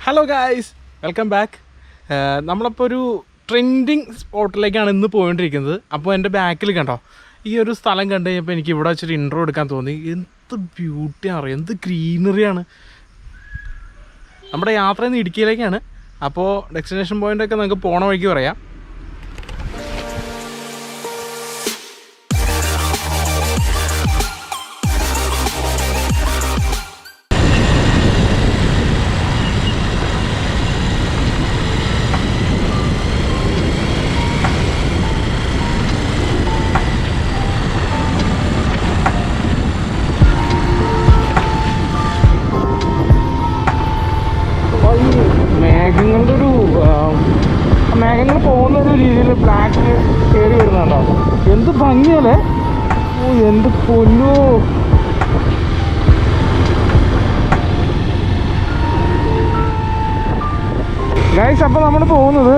Hello guys, welcome back. നമ്മളപ്പോൾ ഒരു trending സ്പോട്ടിലേക്കാണ് ഇന്ന് പോയിക്കൊണ്ടിരിക്കുന്നത്. അപ്പോൾ എൻ്റെ ബാക്കിൽ കണ്ടോ, ഈ ഒരു സ്ഥലം കണ്ടു കഴിഞ്ഞപ്പോൾ എനിക്ക് ഇവിടെ വെച്ചൊരു ഇൻട്രോ എടുക്കാൻ തോന്നി. എന്ത് ബ്യൂട്ടിയാണ് അറിയാം, എന്ത് ഗ്രീനറിയാണ്. നമ്മുടെ യാത്ര ഇന്ന് ഇടുക്കിയിലേക്കാണ്. അപ്പോൾ ഡെസ്റ്റിനേഷൻ പോയിൻ്റൊക്കെ നമുക്ക് പോണ വഴിക്ക് പറയാം. മേഘങ്ങൾ പോകുന്നൊരു രീതിയിൽ ബ്ലാക്ക് കയറി വരുന്നുണ്ടോ, എന്ത് ഭംഗിയല്ലേ. ഓ എന്ത് പൊന്നോ. ഗൈസ്, അപ്പോൾ നമ്മൾ പോകുന്നത്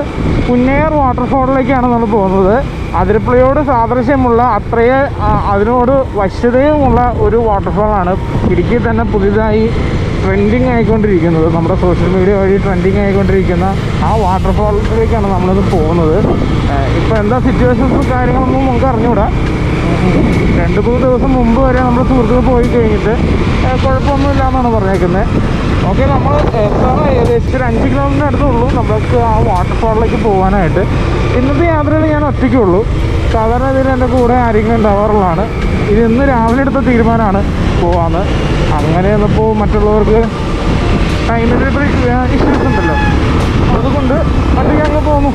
പുന്നേർ വാട്ടർഫോളിലേക്കാണ് നമ്മൾ പോകുന്നത്. അതിരപ്പള്ളിയോട് സാദൃശ്യമുള്ള അത്രയേ അതിനോട് വശ്യതയുമുള്ള ഒരു വാട്ടർഫോളാണ്. ഇടുക്കിയിൽ തന്നെ പുതിയതായി ട്രെൻഡിങ് ആയിക്കൊണ്ടിരിക്കുന്നത്, നമ്മുടെ സോഷ്യൽ മീഡിയ വഴി ട്രെൻഡിങ് ആയിക്കൊണ്ടിരിക്കുന്ന ആ വാട്ടർഫോളിലേക്കാണ് നമ്മളിത് പോകുന്നത്. ഇപ്പോൾ എന്താ സിറ്റുവേഷൻസും കാര്യങ്ങളൊന്നും നമുക്ക് അറിഞ്ഞുകൂടാ. 2-3 ദിവസം മുമ്പ് വരെ നമ്മൾ സുഹൃത്തുക്കൾ പോയി കഴിഞ്ഞിട്ട് കുഴപ്പമൊന്നുമില്ല എന്നാണ് പറഞ്ഞേക്കുന്നത്. ഓക്കെ, നമ്മൾ എത്താണ് ഏകദേശം 5 കിലോമീറ്റർ അടുത്തുള്ളൂ നമുക്ക് ആ വാട്ടർഫോളിലേക്ക് പോകാനായിട്ട്. ഇന്നത്തെ യാത്രയിൽ ഞാൻ ഒറ്റയ്ക്കുള്ളൂ. സാധാരണ ഇതിൽ എൻ്റെ കൂടെ ആരെങ്കിലും ഉണ്ടാവാറുള്ളതാണ്. ഇത് ഇന്ന് രാവിലെ എടുത്ത തീരുമാനമാണ് പോകാമെന്ന്. അങ്ങനെ വന്നപ്പോൾ മറ്റുള്ളവർക്ക് ടൈമിൻ്റെ ഇഷ്യൂസ് ഉണ്ടല്ലോ, അതുകൊണ്ട് ഒറ്റയ്ക്ക് അങ്ങ് പോന്നു.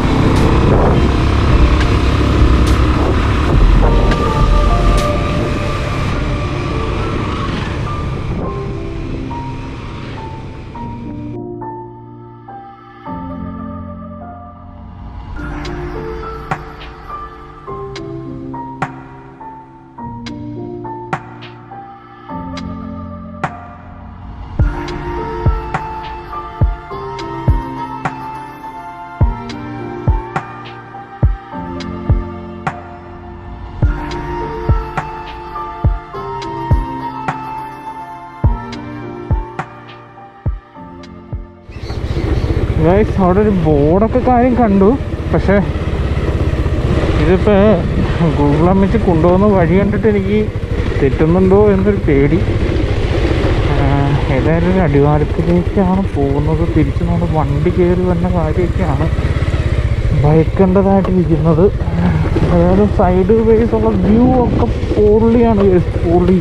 ഗൈസ്, അവിടെ ഒരു ബോർഡൊക്കെ കാര്യം കണ്ടു. പക്ഷേ ഇതിപ്പോൾ ഗൂഗിൾ അമ്മച്ച് കൊണ്ടുപോകുന്ന വഴി കണ്ടിട്ട് എനിക്ക് തെറ്റുന്നുണ്ടോ എന്നൊരു പേടി. ഏതായാലും ഒരു അടിവാരത്തിലേക്കാണ് പോകുന്നത്. തിരിച്ച് നമ്മൾ വണ്ടി കയറി വന്ന കാര്യമൊക്കെയാണ് ഭയക്കേണ്ടതായിട്ടിരിക്കുന്നത്. അതായത് സൈഡ് വേസ് ഉള്ള വ്യൂ ഒക്കെ പൊള്ളിയാണ്, പൊള്ളി.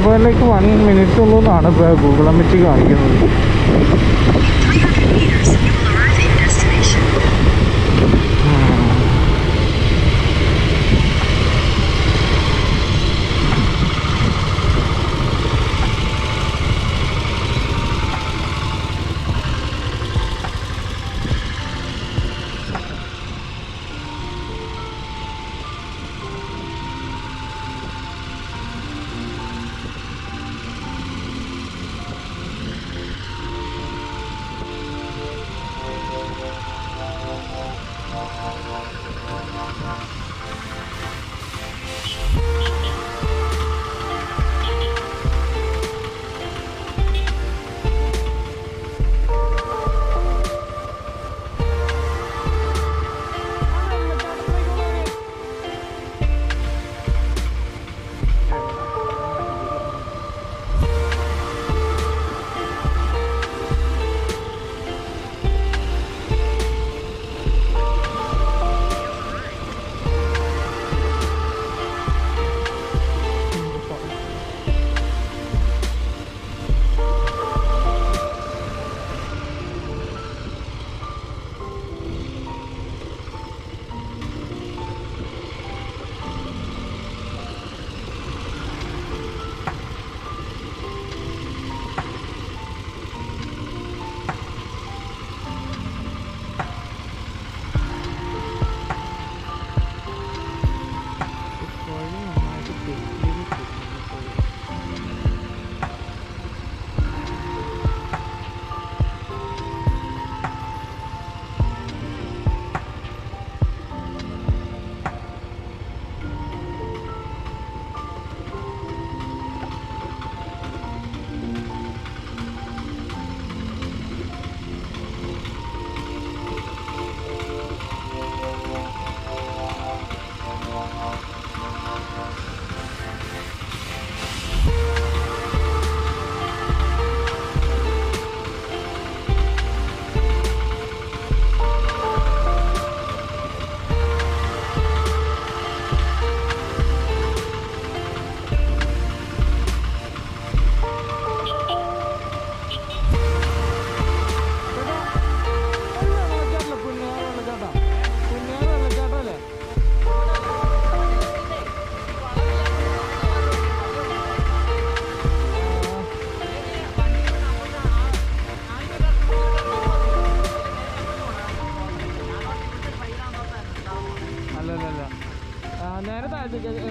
പോയിലേക്ക് 1 മിനിറ്റ് ഉള്ളൂ എന്നാണ് ഇപ്പോൾ ഗൂഗിൾ അമ്മച്ച് കാണിക്കുന്നത്.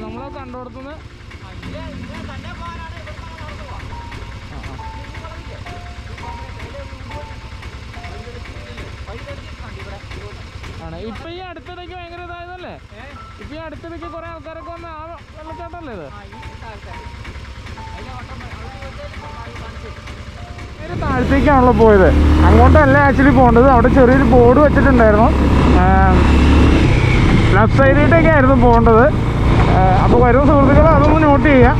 നമ്മളെ കണ്ടോടത്തുനിന്ന് ആണ്. ഇപ്പൊ ഈ അടുത്തിടയ്ക്ക് ഭയങ്കര ഇതായതല്ലേ? ഇപ്പൊ ഈ അടുത്തിടയ്ക്ക് കുറെ ആൾക്കാരൊക്കെ വന്ന ആ വെള്ളച്ചാട്ടല്ലേ ഇത്? താഴത്തേക്കാണല്ലോ പോയത്. അങ്ങോട്ടല്ല ആക്ച്വലി പോകേണ്ടത്. അവിടെ ചെറിയൊരു ബോർഡ് വെച്ചിട്ടുണ്ടായിരുന്നു, ലെഫ്റ്റ് സൈഡിലേക്കൊക്കെ ആയിരുന്നു പോകേണ്ടത്. അപ്പോൾ വരുന്ന സുഹൃത്തുക്കൾ അതൊന്ന് നോട്ട് ചെയ്യുക.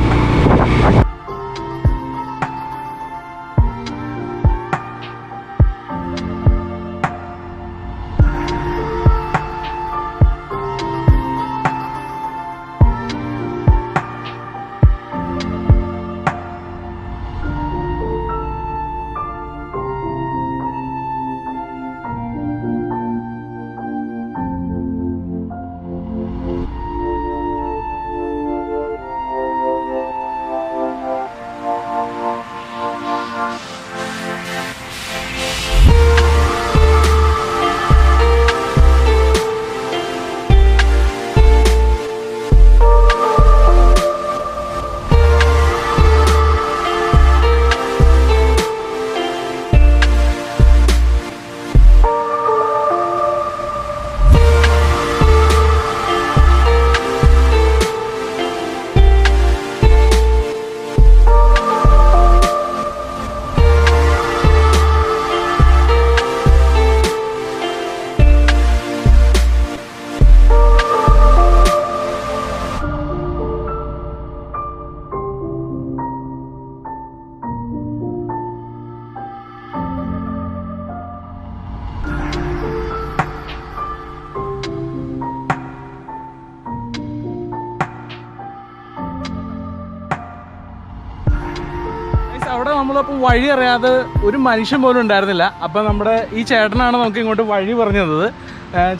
അവിടെ നമ്മളപ്പോൾ വഴി അറിയാതെ ഒരു മനുഷ്യൻ പോലും ഉണ്ടായിരുന്നില്ല. അപ്പം നമ്മുടെ ഈ ചേട്ടനാണ് നമുക്ക് ഇങ്ങോട്ട് വഴി പറഞ്ഞു തന്നത്.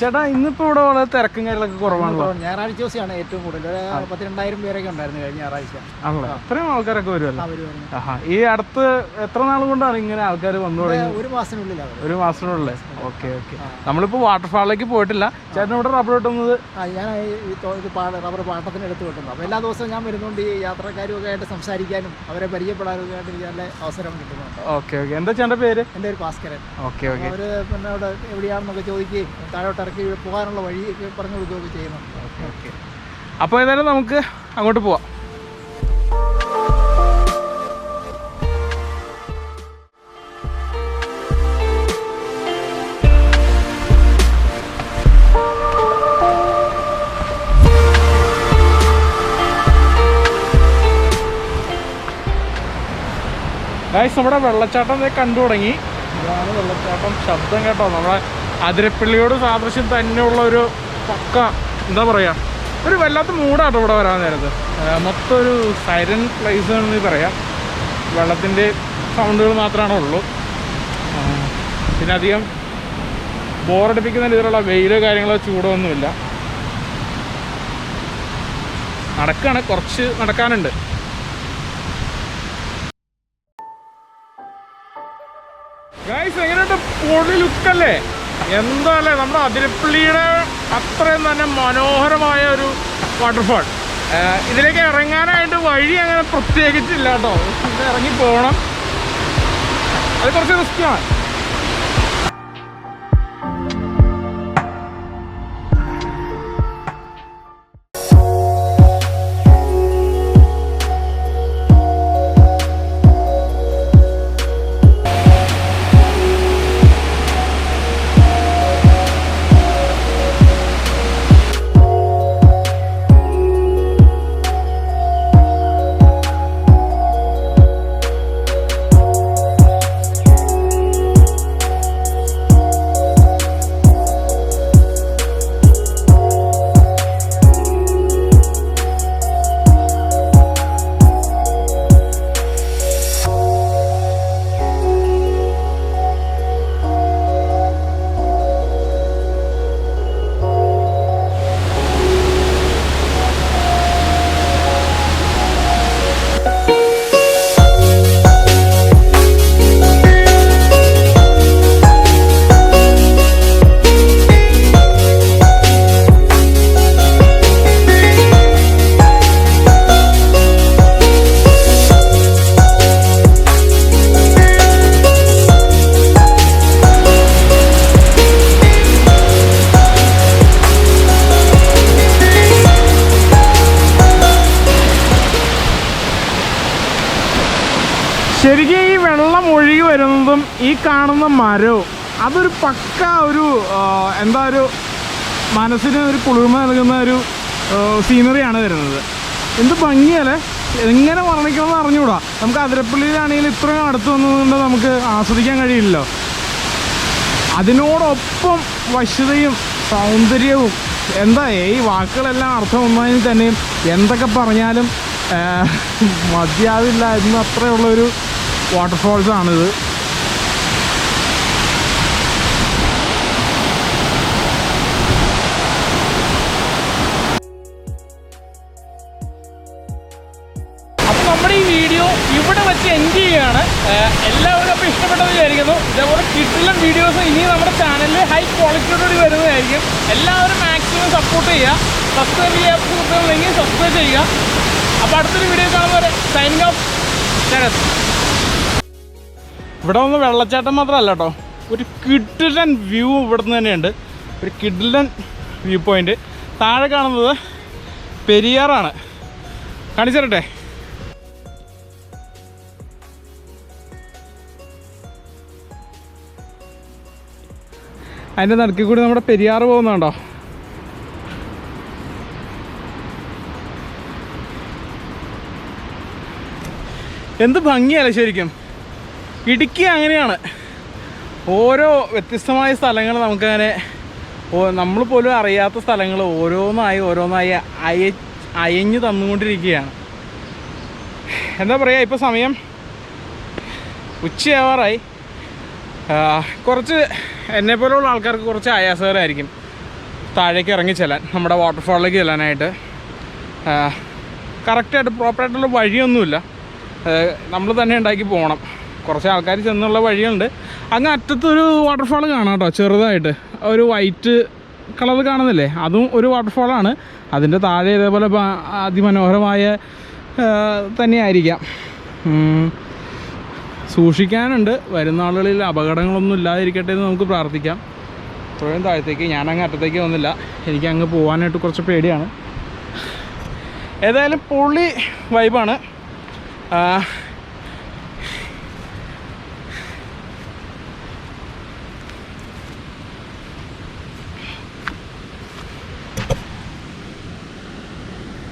ചേട്ടാ, ഇന്നിപ്പോൾ ഇവിടെ വളരെ തിരക്കും കാര്യങ്ങളൊക്കെ കുറവാണല്ലോ. ഞായറാഴ്ച ദിവസമാണ് ഏറ്റവും കൂടുതൽ. 12,000 പേരൊക്കെ ഉണ്ടായിരുന്നു കഴിഞ്ഞ ഞായറാഴ്ച. ആണല്ലോ, അത്രയും ആൾക്കാരൊക്കെ വരുമല്ലോ. ഈ അടുത്ത് എത്ര നാൾ കൊണ്ടാണ് ഇങ്ങനെ ആൾക്കാർ വന്നു തുടങ്ങി? ഒരു മാസത്തിനുള്ളിൽ. ഒരു മാസത്തിനുള്ളിൽ. Okay okay. നമ്മളിപ്പോൾ വാട്ടർഫാളിലേക്ക് പോയിട്ടില്ല. ചേട്ടൻ ഇവിടെ റബ്ബർ വെട്ടുന്നത്? ഞാൻ റബ്ബർ പാട്ടത്തിന് എടുത്ത് വെട്ടുന്നു. അപ്പോൾ എല്ലാ ദിവസവും ഞാൻ വരുന്നുണ്ട്. ഈ യാത്രക്കാരുമൊക്കെ ആയിട്ട് സംസാരിക്കാനും അവരെ പരിചയപ്പെടാനും ആയിട്ട് എനിക്ക് നല്ല അവസരം കിട്ടുന്നുണ്ട്. Okay okay. എന്താ ചേട്ടൻ്റെ പേര്? എൻ്റെ ഒരു ഭാസ്കരൻ. Okay okay. അവർ പിന്നെ അവിടെ എവിടെയാണെന്നൊക്കെ ചോദിക്കുകയും താഴോട്ട് ഇറക്കി പോകാനുള്ള വഴി പറഞ്ഞു കൊടുക്കുകയൊക്കെ ചെയ്യുന്നുണ്ട്. Okay okay. അപ്പോൾ ഏതായാലും നമുക്ക് അങ്ങോട്ട് പോവാം. ഗൈസ്, നമ്മുടെ വെള്ളച്ചാട്ടം കണ്ടു തുടങ്ങി. ഇതാണ് വെള്ളച്ചാട്ടം. ശബ്ദം കേട്ടോ, നമ്മുടെ അതിരപ്പള്ളിയോട് സാദൃശ്യം തന്നെയുള്ള ഒരു പക്ക എന്താ പറയുക, ഒരു വല്ലാത്ത മൂടാട്ടോ ഇവിടെ വരാൻ നേരത്ത്. മൊത്തം ഒരു സൈലന്റ് പ്ലേസ് ആണെന്ന് പറയാം. വെള്ളത്തിൻ്റെ സൗണ്ടുകൾ മാത്രമാണ് ഉള്ളൂ. പിന്നെ അധികം ബോറടിപ്പിക്കുന്ന രീതിയിലുള്ള വെയിലോ കാര്യങ്ങളോ ചൂടോ ഒന്നുമില്ല. നടക്കുകയാണ്, കുറച്ച് നടക്കാനുണ്ട്. ഗൈസ്, എങ്ങനെയുണ്ട്? പൊളി ലുക്കല്ലേ? എന്താ അല്ലേ, നമ്മുടെ അതിരപ്പള്ളിയുടെ അത്രയും തന്നെ മനോഹരമായ ഒരു വാട്ടർഫാൾ. ഇതിലേക്ക് ഇറങ്ങാനായിട്ട് വഴി അങ്ങനെ പ്രത്യേകിച്ചില്ല കേട്ടോ. ഇറങ്ങി പോകണം, അത് കുറച്ച് റിസ്ക്കാണ്. വെള്ളം ഒഴുകി വരുന്നതും ഈ കാണുന്ന മരവും അതൊരു പക്ക ഒരു എന്താ ഒരു മനസ്സിന് ഒരു കുളിർമ നൽകുന്ന ഒരു സീനറിയാണ് വരുന്നത്. എന്ത് ഭംഗിയല്ലേ, എങ്ങനെ വർണ്ണിക്കണമെന്ന് അറിഞ്ഞുകൂടാ. നമുക്ക് അതിരപ്പള്ളിയിലാണെങ്കിൽ ഇത്രയും അടുത്ത് വന്നതുകൊണ്ട് നമുക്ക് ആസ്വദിക്കാൻ കഴിയില്ലല്ലോ. അതിനോടൊപ്പം വശ്യതയും സൗന്ദര്യവും എന്താ ഈ വാക്കുകളെല്ലാം അർത്ഥം ഒന്നതിന് തന്നെയും എന്തൊക്കെ പറഞ്ഞാലും മതിയാവില്ല എന്ന് അത്രയുള്ളൊരു വാട്ടർഫോൾസാണിത്. അപ്പോൾ നമ്മുടെ ഈ വീഡിയോ ഇവിടെ വെച്ച് എൻജോയ് ചെയ്യുകയാണ്. എല്ലാവരും അപ്പോൾ ഇഷ്ടപ്പെട്ടെന്ന് വിചാരിക്കുന്നു. ഇതേപോലെ കിട്ടുന്ന വീഡിയോസ് ഇനി നമ്മുടെ ചാനലിൽ ഹൈ ക്വാളിറ്റിയോടുകൂടി വരുന്നതായിരിക്കും. എല്ലാവരും മാക്സിമം സപ്പോർട്ട് ചെയ്യുക. സബ്സ്ക്രൈബ് ചെയ്യാത്ത സുഹൃത്തുക്കളുണ്ടെങ്കിൽ സബ്സ്ക്രൈബ് ചെയ്യുക. അപ്പോൾ അടുത്തൊരു വീഡിയോ കാണുന്നവരെ സൈനിങ് ഓഫ്. ഇവിടെ ഒന്ന് വെള്ളച്ചാട്ടം മാത്രമല്ല കേട്ടോ, ഒരു കിഡിലൻ വ്യൂ ഇവിടെ നിന്ന് തന്നെയുണ്ട്. ഒരു കിഡിലൻ വ്യൂ പോയിൻ്റ്. താഴെ കാണുന്നത് പെരിയാറാണ്. കാണിച്ചു തരട്ടെ. അതിൻ്റെ നടുക്കിൽ കൂടി നമ്മുടെ പെരിയാറ് പോകുന്നുണ്ടോ? എന്ത് ഭംഗിയല്ലേ ശരിക്കും. ഇടുക്കി അങ്ങനെയാണ്, ഓരോ വ്യത്യസ്തമായ സ്ഥലങ്ങൾ നമുക്കങ്ങനെ നമ്മൾ പോലും അറിയാത്ത സ്ഥലങ്ങൾ ഓരോന്നായി അയഞ്ഞു തന്നുകൊണ്ടിരിക്കുകയാണ്. എന്താ പറയുക, ഇപ്പോൾ സമയം ഉച്ചയാവാറായി. കുറച്ച് എന്നെപ്പോലുള്ള ആൾക്കാർക്ക് കുറച്ച് ആയാസകരമായിരിക്കും താഴേക്ക് ഇറങ്ങി ചെല്ലാൻ, നമ്മുടെ വാട്ടർഫാളിലേക്ക് ചെല്ലാനായിട്ട്. കറക്റ്റായിട്ട് പ്രോപ്പറായിട്ടുള്ള വഴിയൊന്നുമില്ല, നമ്മൾ തന്നെ ഉണ്ടാക്കി പോകണം. കുറച്ച് ആൾക്കാർ ചെന്നുള്ള വഴികളുണ്ട്. അങ്ങ് അറ്റത്തൊരു വാട്ടർഫാൾ കാണാം കേട്ടോ, ചെറുതായിട്ട് ഒരു വൈറ്റ് കളർ കാണുന്നില്ലേ, അതും ഒരു വാട്ടർഫാളാണ്. അതിൻ്റെ താഴെ ഇതേപോലെ അതിമനോഹരമായ തന്നെയായിരിക്കാം. സൂക്ഷിക്കാനുണ്ട്, വരുന്ന ആളുകളിൽ അപകടങ്ങളൊന്നും ഇല്ലാതിരിക്കട്ടെ എന്ന് നമുക്ക് പ്രാർത്ഥിക്കാം. ഇത്രയും താഴത്തേക്ക് ഞാനങ്ങ് അറ്റത്തേക്ക് വന്നില്ല, എനിക്ക് അങ്ങ് പോകാനായിട്ട് കുറച്ച് പേടിയാണ്. ഏതായാലും പൊള്ളി വൈബാണ്.